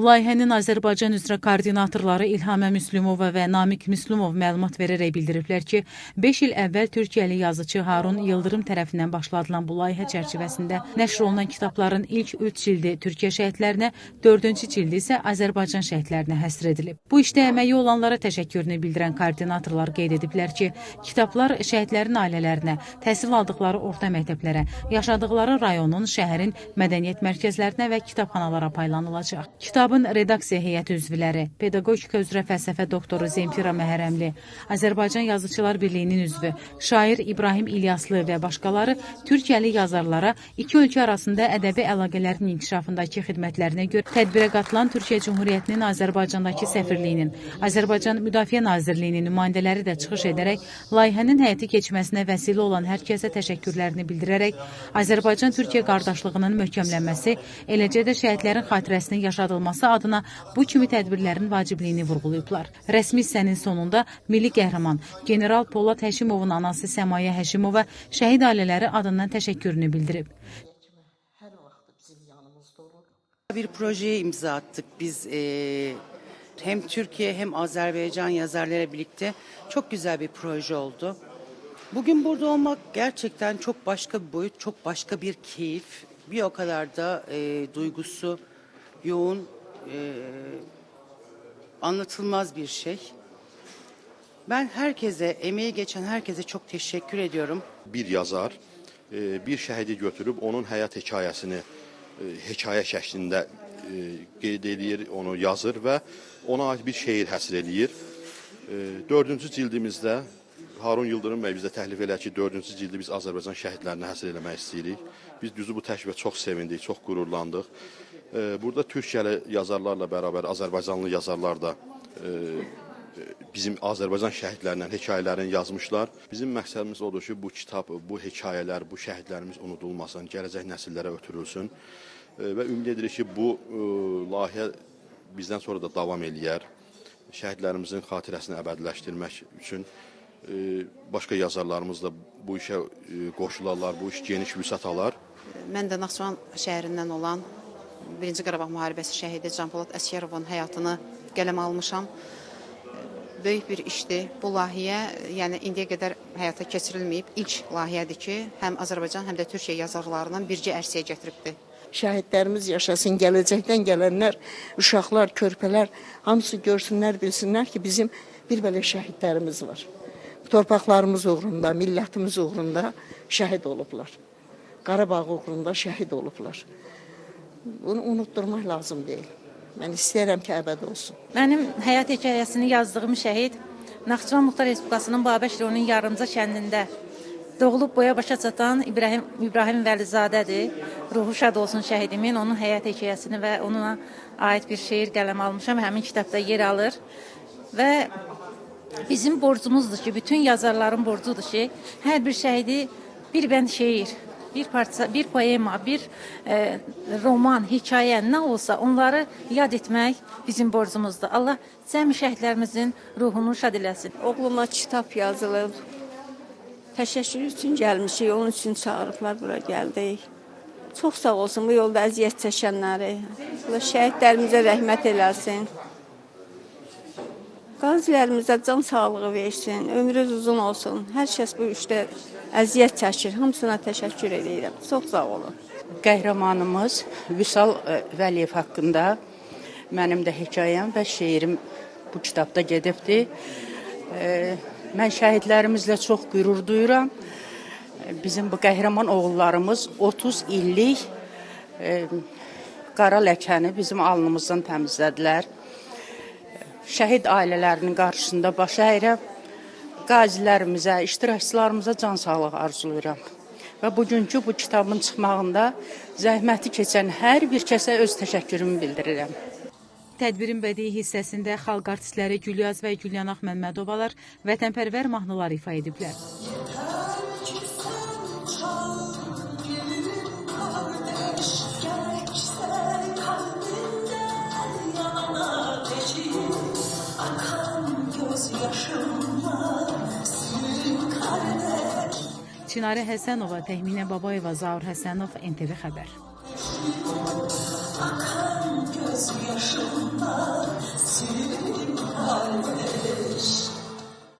Layihənin Azərbaycan üzrə koordinatorları İlhamə Müslümova və Namiq Müslümov məlumat verərək bildiriblər ki, 5 il əvvəl Türkiyəli yazıcı Harun Yıldırım tərəfindən başladılan bu layihə çərçivəsində nəşr olunan kitabların ilk 3 cildi Türkiyə şəhidlərinə, 4-cü cildi isə Azərbaycan şəhidlərinə həsr edilib. Bu işdə əməyi olanlara təşəkkürünü bildirən koordinatorlar qeyd ediblər ki, kitablar şəhidlərin ailələrinə, təhsil aldıqları orta məktəblərə, yaşadıqları rayonun, şəhərin mədəniyyət mərkəzlərinə və kitabxanalara paylanılacaq. Kitabın redaksiya heyəti üzvləri, pedaqogika üzrə fəlsəfə doktoru Zemfira Məhərrəmli, Azərbaycan Yazıçılar Birliyinin üzvü, şair İbrahim İlyaslı və başqaları Türkiyəli yazarlara iki ölkə arasında ədəbi əlaqələrin inkişafındakı xidmətlərinə görə tədbirə qatılan Türkiyə Cumhuriyyətinin Azərbaycandakı səfirliyinin, Azərbaycan Müdafiə Nazirliyinin nümayəndələri də çıxış edərək layihənin həyata keçməsinə vəsilə olan hər kəsə təşəkkürlərini bildirərək Azərbaycan-Türkiyə qardaşlığının möhkəmlənməsi, eləcə də şəhidlərin xatirəsinin yaşadılması adına bu kimi tədbirlərin vacibliyini vurğulayıblar. Rəsmi hissənin sonunda milli qəhrəman General Polad Həşimovun anası Səmaya Həşimova şəhid ailələri adından təşəkkürünü bildirib. Bir projeye imza attık biz hem Türkiye hem Azerbaycan yazarlarıyla birlikte çok güzel bir proje oldu. Bugün burada olmak gerçekten çok başka bir boyut, çok başka bir keyif. Bir o kadar da duygusu yoğun, anlatılmaz bir şey. Ben herkese, emeği geçen herkese çok teşekkür ediyorum. Bir yazar bir şəhidi götürüb onun həyat hekayəsini hekayə şəklində qeyd edir, onu yazır və ona ait bir şeir həsr edir. 4-cü cildimizdə Harun Yıldırım bəy bizə təklif edir ki, 4-cü cildi biz Azərbaycan şəhidlərini həsr eləmək istəyirik. Biz düzü bu təklifə çox sevindik, çox qürurlandıq. Burada Türkiyəli yazarlarla bərabər Azərbaycanlı yazarlar da bizim Azərbaycan şəhidlərindən hekayələrini yazmışlar. Bizim məqsədimiz odur ki, bu kitab, bu hekayələr, bu şəhidlərimiz unudulmasın, gələcək nəsillərə ötürülsün və ümid edirik ki, bu layihə bizdən sonra da davam eləyər. Şəhidlərimizin xatirəsini əbədiləşdirmək üçün başqa yazarlarımız da bu işə qoşularlar, bu iş geniş vüsət alar. Mən də Naxçıvan şəhərindən olan 1-ci Qarabağ müharibəsi şəhidi Can Polad Əsgərovun həyatını qələmə almışam. Böyük bir işdir. Bu layihə, yəni indiyə qədər həyata keçirilməyib ilk layihədir ki, həm Azərbaycan, həm də Türkiyə yazarlarından bircə ərsəyə gətiribdir. Şəhidlərimiz yaşasın, gələcəkdən gələnlər, uşaqlar, körpələr, hamısı görsünlər, bilsinlər ki, bizim bir belə şəhidlərimiz var. Torpaqlarımız uğrunda, millətimiz uğrunda şəhid olublar. Qarabağ uğrunda şəhid olublar. Bunu unutturmaq lazım deyil. Mən istəyirəm ki, əbəd olsun. Mənim həyat hekayəsini yazdığım şəhid Naxçıvan Muxtar Respublikasının Babək rayonunun Yarımca kəndində doğulub boya başa çatan İbrahim Vəlizadədir. Ruhu şad olsun şəhidimin. Onun həyat hekayəsini və ona aid bir şeir qələm almışam. Həmin kitabda yer alır. Və bizim borcumuzdur ki, bütün yazarların borcudur ki, hər bir şəhidi bir bənd şeir, bir parça, bir poema, bir roman, hekayə nə olsa onları yad etmək bizim borcumuzdur. Allah cəmi şəhidlərimizin ruhunu şad eləsin. Oğluma kitab yazılıb. Təşəkkür üçün gəlmişik, onun üçün çağırıblar, bura gəldik. Çox sağ olsun bu yolda əziyyət çəkənləri. Şəhidlərimizə rəhmət eləsin. Qazilərimizə can sağlığı versin, ömrünüz uzun olsun. Hər kəs bu işdə əziyyət çəkir. Hamısına təşəkkür edirəm. Çox sağ olun. Qəhrəmanımız Vüsal Vəliyev haqqında mənim də hekayəm və şeirim bu kitabda gedibdir. Mən şəhidlərimizlə çox qürur duyuram. Bizim bu qəhrəman oğullarımız 30 illik qara ləkəni bizim alnımızdan təmizlədilər. Şəhid ailələrinin qarşısında baş əyirəm. Qazilərimizə, iştirakçılarımıza can sağlığı arzulayıram. Və bugünkü bu kitabın çıxmağında zəhməti keçən hər bir kəsə öz təşəkkürümü bildirirəm. Tədbirin bədii hissəsində xalq artistləri Gülyaz və Gülyanaq Məmmədovalar vətənpərvər mahnılar ifa ediblər. Çinarə Həsənova, Təxminə Babayeva, Zaur Həsənov, NTV Xəbər. yolunda